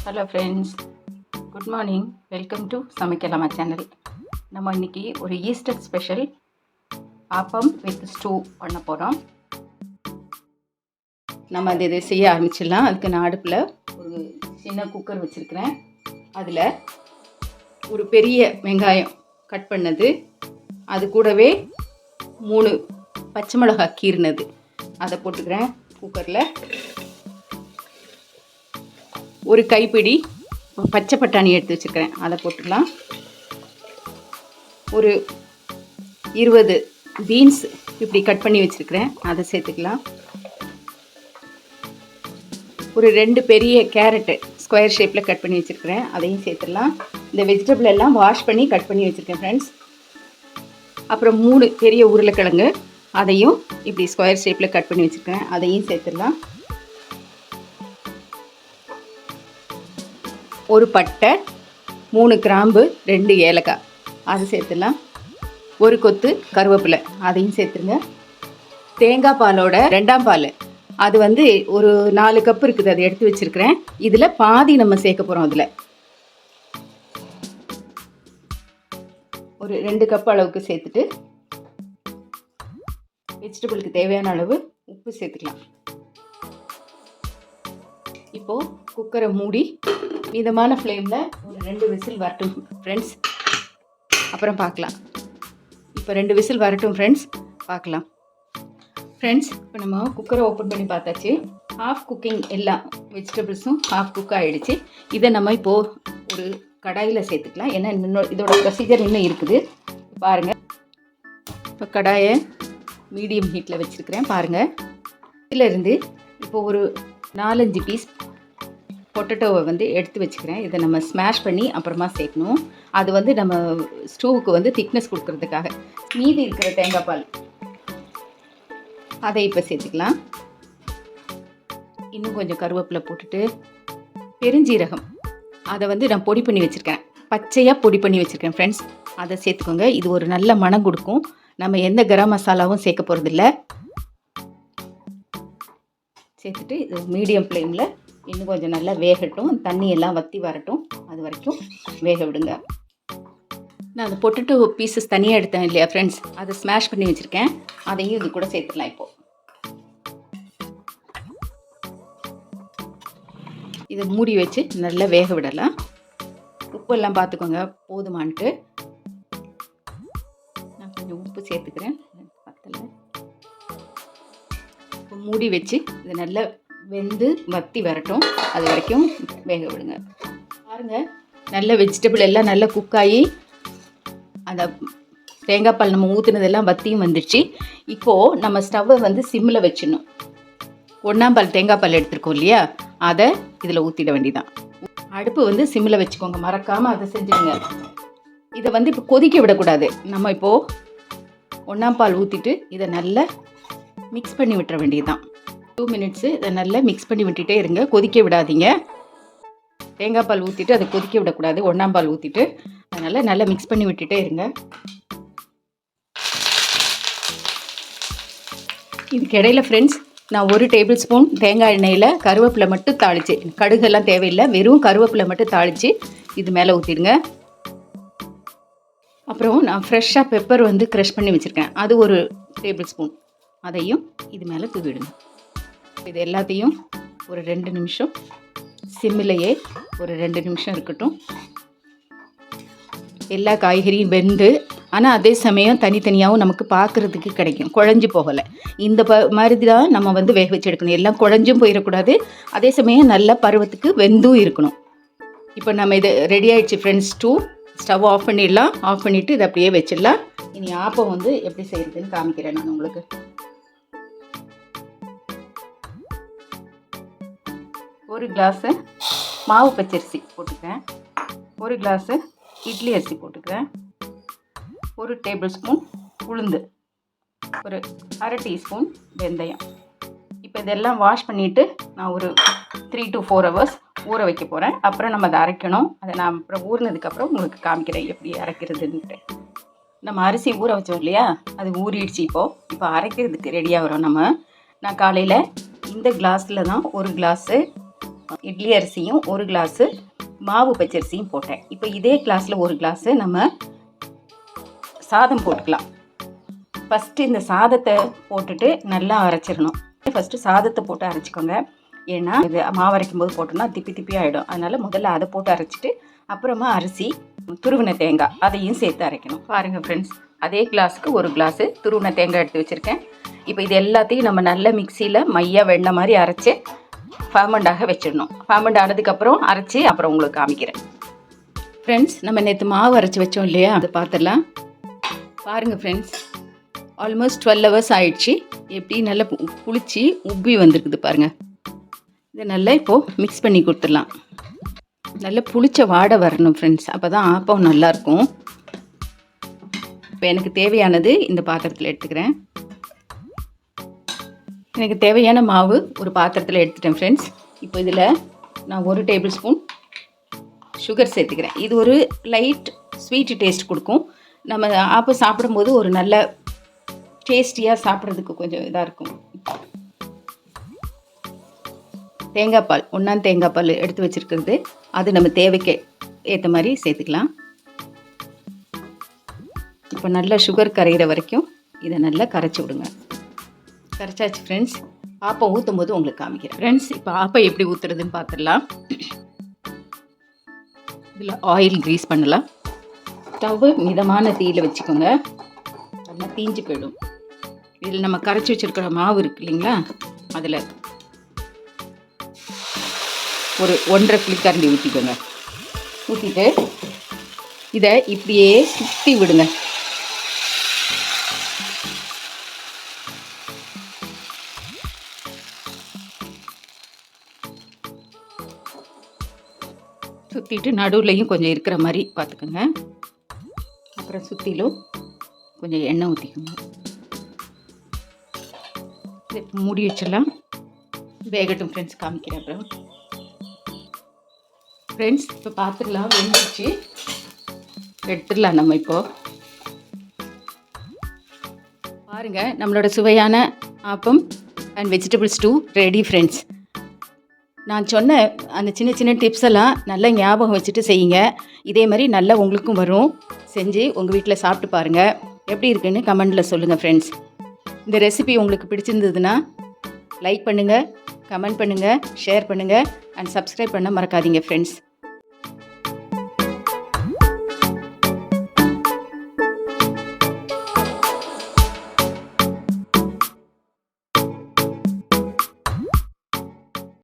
Hello friends, good morning. Welcome to சமைக்கலாமா channel. நம்ம இன்றைக்கி ஒரு Easter special appam with stew பண்ண போகிறோம். நம்ம அந்த இதை செய்ய ஆரம்பிச்சிடலாம். அதுக்கு நான் அடுப்பில் ஒரு சின்ன குக்கர் வச்சுருக்கிறேன். அதில் ஒரு பெரிய வெங்காயம் கட் பண்ணது, அது கூடவே 3 பச்சை மிளகாய் கீறினது அதை போட்டுக்கிறேன். குக்கரில் ஒரு கைப்பிடி பச்சை பட்டாணி எடுத்து வச்சுருக்கிறேன், அதை போட்டுக்கலாம். ஒரு 20 பீன்ஸ் இப்படி கட் பண்ணி வச்சுருக்கிறேன், அதை சேர்த்துக்கலாம். ஒரு 2 பெரிய கேரட்டு ஸ்கொயர் ஷேப்பில் கட் பண்ணி வச்சுருக்கிறேன், அதையும் சேர்த்துடலாம். இந்த வெஜிடபிள் எல்லாம் வாஷ் பண்ணி கட் பண்ணி வச்சுருக்கேன் ஃப்ரெண்ட்ஸ். அப்புறம் 3 பெரிய உருளைக்கிழங்கு, அதையும் இப்படி ஸ்கொயர் ஷேப்பில் கட் பண்ணி வச்சுருக்கிறேன், அதையும் சேர்த்துடலாம். ஒரு பட்டை, 3 கிராம்பு, 2 ஏலக்காய், அது சேர்த்துடலாம். ஒரு கொத்து கருவேப்பிலை, அதையும் சேர்த்துருங்க. தேங்காய் பாலோட 2ஆம் பால், அது ஒரு 4 கப் இருக்குது, அதை எடுத்து வச்சுருக்கிறேன். இதில் பாதி நம்ம சேர்க்க போகிறோம். அதில் ஒரு 2 கப் அளவுக்கு சேர்த்துட்டு வெஜிடபிளுக்கு தேவையான அளவு உப்பு சேர்த்துக்கலாம். இப்போது குக்கரை மூடி மிதமான ஃப்ளேமில் ஒரு 2 விசில் வரட்டும் ஃப்ரெண்ட்ஸ், அப்புறம் பார்க்கலாம். இப்போ 2 விசில் வரட்டும் ஃப்ரெண்ட்ஸ், பார்க்கலாம். ஃப்ரெண்ட்ஸ், இப்போ நம்ம குக்கரை ஓப்பன் பண்ணி பார்த்தாச்சு. ஹாஃப் குக்கிங் எல்லா வெஜிடபிள்ஸும் ஹாஃப் குக் ஆகிடுச்சு. இதை நம்ம இப்போது ஒரு கடாயில் சேர்த்துக்கலாம். ஏன்னா இன்னும் இதோட ப்ரொசீஜர் இன்னும் இருக்குது, பாருங்கள். இப்போ கடாயை மீடியம் ஹீட்டில் வச்சுருக்கிறேன், பாருங்கள். இதிலேருந்து இப்போ ஒரு 4-5 பீஸ் பொட்டேட்டோவை எடுத்து வச்சுக்கிறேன். இதை நம்ம ஸ்மாஷ் பண்ணி அப்புறமா சேர்க்கணும். அது நம்ம ஸ்டூவுக்கு திக்னஸ் கொடுக்கறதுக்காக. மீதி இருக்கிற தேங்காய் பால் அதை இப்போ சேர்த்துக்கலாம். இன்னும் கொஞ்சம் கருவேப்பிலை போட்டுட்டு பெருஞ்சீரகம், அதை நான் பொடி பண்ணி வச்சுருக்கேன், பச்சையாக பொடி பண்ணி வச்சுருக்கேன் ஃப்ரெண்ட்ஸ், அதை சேர்த்துக்கோங்க. இது ஒரு நல்ல மனம் கொடுக்கும். நம்ம எந்த கரம் மசாலாவும் சேர்க்க போகிறதில்ல. சேர்த்துட்டு இது மீடியம் ஃப்ளேமில் இன்னும் கொஞ்சம் நல்லா வேகட்டும், தண்ணி எல்லாம் வற்றி வரட்டும், அது வரைக்கும் வேக விடுங்க. நான் அந்த பொட்டேட்டோ பீசஸ் தனியாக எடுத்தேன் இல்லையா ஃப்ரெண்ட்ஸ், அதை ஸ்மாஷ் பண்ணி வச்சுருக்கேன், அதையும் இது கூட சேர்த்துக்கலாம். இப்போது இதை மூடி வச்சு நல்லா வேக விடலாம். உப்பெல்லாம் பார்த்துக்கோங்க போதுமான்ட்டு. நான் கொஞ்சம் உப்பு சேர்த்துக்கிறேன், பத்தலை. இப்போ மூடி வச்சு இதை நல்லா வெந்து வற்றி வரட்டும், அது வரைக்கும் வேக விடுங்க. பாருங்கள், நல்ல வெஜிடபிள் எல்லாம் நல்லா குக்காகி அந்த தேங்காய் பால் நம்ம ஊற்றுனதெல்லாம் வற்றியும் வந்துடுச்சு. இப்போது நம்ம ஸ்டவ்வை சிம்மில் வச்சிடணும். 1ஆம் பால் தேங்காய் பால் எடுத்துருக்கோம் இல்லையா, அதை இதில் ஊற்றிட வேண்டியதான். அடுப்பு சிம்மில் வச்சுக்கோங்க, மறக்காமல் அதை செஞ்சுடுங்க. இதை இப்போ கொதிக்க விடக்கூடாது. நம்ம இப்போது 1ஆம் பால் ஊற்றிட்டு இதை நல்லா மிக்ஸ் பண்ணி விட்டுற வேண்டியதுதான். 2 மினிட்ஸு இதை நல்லா மிக்ஸ் பண்ணி விட்டுட்டே இருங்க, கொதிக்க விடாதீங்க. தேங்காய் பால் ஊற்றிட்டு அதை கொதிக்க விடக்கூடாது, 1ஆம் பால் ஊற்றிட்டு அதனால் நல்லா மிக்ஸ் பண்ணி விட்டுட்டே இருங்க. இதுக்கு இடையில ஃப்ரெண்ட்ஸ், நான் 1 டேபிள் ஸ்பூன் தேங்காய் எண்ணெயில் கருவேப்பிலை மட்டும் தாளித்து, கடுகெல்லாம் தேவையில்லை, வெறும் கருவேப்பிலை மட்டும் தாளித்து இது மேலே ஊற்றிடுங்க. அப்புறம் நான் ஃப்ரெஷ்ஷாக பெப்பர் க்ரஷ் பண்ணி வச்சுருக்கேன், அது 1 டேபிள் ஸ்பூன், அதையும் இது மேலே தூவிடுங்க. இது எல்லாத்தையும் ஒரு 2 நிமிஷம் சிம்மிலேயே ஒரு 2 நிமிஷம் இருக்கட்டும். எல்லா காய்கறியும் வெந்து, ஆனால் அதே சமயம் தனித்தனியாகவும் நமக்கு பார்க்குறதுக்கு கிடைக்கும், குழஞ்சி போகலை. இந்த மாதிரி தான் நம்ம வேக வச்சு எடுக்கணும். எல்லாம் குழஞ்சும் போயிடக்கூடாது, அதே சமயம் நல்ல பருவத்துக்கு வெந்தும் இருக்கணும். இப்போ நம்ம இது ரெடி ஆகிடுச்சு ஃப்ரெண்ட்ஸ். ஸ்டவ் ஆஃப் பண்ணிடலாம். ஆஃப் பண்ணிவிட்டு இதை அப்படியே வச்சிடலாம். இனி ஆப்பம் எப்படி செய்கிறதுன்னு காமிக்கிறேன் நான் உங்களுக்கு. ஒரு கிளாஸு மாவு பச்சரிசி போட்டுக்கிறேன், 1 கிளாஸு இட்லி அரிசி போட்டுக்கிறேன், 1 டேபிள் ஸ்பூன் உளுந்து, ஒரு 1/2 டீஸ்பூன் வெந்தயம். இப்போ இதெல்லாம் வாஷ் பண்ணிவிட்டு நான் ஒரு 3 to 4 hours ஊற வைக்க போகிறேன். அப்புறம் நம்ம அதை அரைக்கணும். அதை நான் அப்புறம் ஊறினதுக்கப்புறம் உங்களுக்கு காமிக்கிறேன் எப்படி அரைக்கிறதுன்ட்டு. நம்ம அரிசி ஊற வச்சோம் இல்லையா, அது ஊறிடுச்சு. இப்போ அரைக்கிறதுக்கு ரெடியாக வரும். நான் காலையில் இந்த கிளாஸில் தான் 1 கிளாஸு இட்லி அரிசியும் 1 கிளாஸு மாவு பச்சரிசியும் போட்டேன். இப்போ இதே கிளாஸில் 1 கிளாஸு நம்ம சாதம் போட்டுக்கலாம். ஃபஸ்ட்டு இந்த சாதத்தை போட்டுட்டு நல்லா அரைச்சிடணும். ஃபஸ்ட்டு சாதத்தை போட்டு அரைச்சிக்கோங்க. ஏன்னா இது மாவு அரைக்கும் போது போட்டோம்னா திப்பி ஆகிடும். அதனால் முதல்ல அதை போட்டு அரைச்சிட்டு அப்புறமா அரிசி, துருவின தேங்காய் அதையும் சேர்த்து அரைக்கணும். பாருங்கள் ஃப்ரெண்ட்ஸ், அதே கிளாஸுக்கு 1 கிளாஸு துருவின தேங்காய் எடுத்து வச்சுருக்கேன். இப்போ இது எல்லாத்தையும் நம்ம நல்ல மிக்சியில் மையாக வெண்ணெய் மாதிரி அரைச்சி ஃபர்மெண்டாக வச்சிடணும். ஃபர்மெண்ட் ஆனதுக்கப்புறம் அரைச்சி அப்புறம் உங்களுக்கு காமிக்கிறேன். ஃப்ரெண்ட்ஸ், நம்ம நேற்று மாவு அரைச்சி வச்சோம் இல்லையா, அதை பார்த்துடலாம். பாருங்கள் ஃப்ரெண்ட்ஸ், ஆல்மோஸ்ட் 12 hours ஆயிடுச்சு. எப்படி நல்லா புளிச்சு உப்பி வந்திருக்குது பாருங்கள். இதை நல்லா இப்போது மிக்ஸ் பண்ணி கொடுத்துடலாம். நல்லா புளிச்ச வாடை வரணும் ஃப்ரெண்ட்ஸ், அப்போ தான் ஆப்பம் நல்லாயிருக்கும். இப்போ எனக்கு தேவையானது இந்த பாத்திரத்தில் எடுத்துக்கிறேன். எனக்கு தேவையான மாவு ஒரு பாத்திரத்தில் எடுத்துட்டேன் ஃப்ரெண்ட்ஸ். இப்போ இதில் நான் 1 டேபிள் ஸ்பூன் சுகர் சேர்த்துக்கிறேன். இது ஒரு லைட் ஸ்வீட் டேஸ்ட் கொடுக்கும். நம்ம ஆப்பம் சாப்பிடும்போது ஒரு நல்ல டேஸ்டியாக சாப்பிட்றதுக்கு கொஞ்சம் இதாக இருக்கும். தேங்காய் பால், ஒன்றாம் தேங்காய் பால் எடுத்து வச்சுருக்கிறது, அது நம்ம தேவைக்கு ஏற்ற மாதிரி சேர்த்துக்கலாம். இப்போ நல்லா சுகர் கரைகிற வரைக்கும் இதை நல்லா கரைச்சி விடுங்க. கரைச்சாச்சு ஃப்ரெண்ட்ஸ். ஆப்பம் ஊற்றும் போது உங்களுக்கு காமிக்கிறேன். ஃப்ரெண்ட்ஸ், இப்போ ஆப்பம் எப்படி ஊற்றுறதுன்னு பார்த்துடலாம். இதில் ஆயில் க்ரீஸ் பண்ணலாம். ஸ்டவ்வு மிதமான தீயில் வச்சுக்கோங்க, நல்லா தீஞ்சு போயிடும். இதில் நம்ம கரைச்சி வச்சுருக்கிற மாவு இருக்குது இல்லைங்களா, அதில் ஒரு 1.5 குழிக்கரண்டி ஊற்றிக்கோங்க. ஊற்றிட்டு இதை இப்படியே சுற்றி விடுங்க. சுற்றிட்டு நடுவுலையும் கொஞ்சம் இருக்கிற மாதிரி பார்த்துக்கோங்க. அப்புறம் சுற்றிலும் கொஞ்சம் எண்ணெய் ஊற்றிக்கோங்க. மூடி வச்சிடலாம், வேகட்டும் ஃப்ரெண்ட்ஸ். காமிக்கிறேன் அப்புறம். ஃப்ரெண்ட்ஸ், இப்போ பார்த்துடலாம், வெந்துச்சு. எடுத்துடலாம் நம்ம. இப்போது பாருங்கள், நம்மளோட சுவையான appam and vegetable stew ready friends. நான் சொன்ன அந்த சின்ன சின்ன டிப்ஸ் எல்லாம் நல்லா ஞாபகம் வச்சுட்டு செய்யுங்க. இதே மாதிரி நல்லா உங்களுக்கும் வரும். செஞ்சு உங்கள் வீட்டில் சாப்பிட்டு பாருங்கள். எப்படி இருக்குன்னு கமெண்டில் சொல்லுங்கள் ஃப்ரெண்ட்ஸ். இந்த ரெசிபி உங்களுக்கு பிடிச்சிருந்ததுன்னா லைக் பண்ணுங்கள், கமெண்ட் பண்ணுங்கள், ஷேர் பண்ணுங்கள் அண்ட் சப்ஸ்கிரைப் பண்ண மறக்காதீங்க ஃப்ரெண்ட்ஸ்.